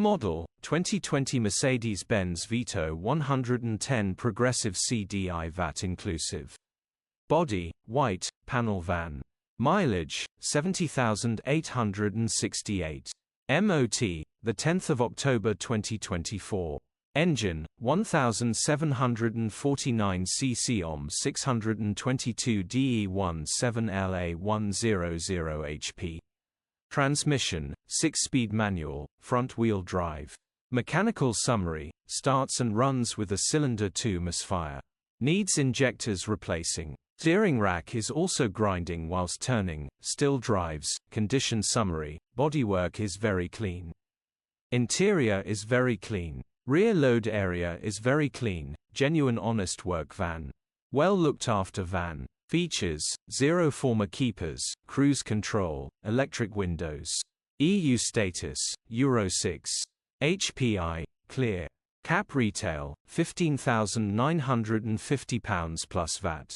Model, 2020 Mercedes-Benz Vito 110 progressive Cdi Vat inclusive. Body, white, panel van. Mileage, 70,868. MOT, the 10th of October 2024. Engine, 1749 cc ohm 622 DE17LA 100 HP. Transmission, 6-speed manual, front-wheel drive. Mechanical summary, starts and runs with a cylinder 2 misfire. Needs injectors replacing. Steering rack is also grinding whilst turning, still drives. Condition summary, bodywork is very clean. Interior is very clean. Rear load area is very clean, genuine honest work van. Well looked after van. Features, 0 former keepers, cruise control, electric windows. EU status, Euro 6. HPI, clear. Cap retail, £15,950 plus VAT.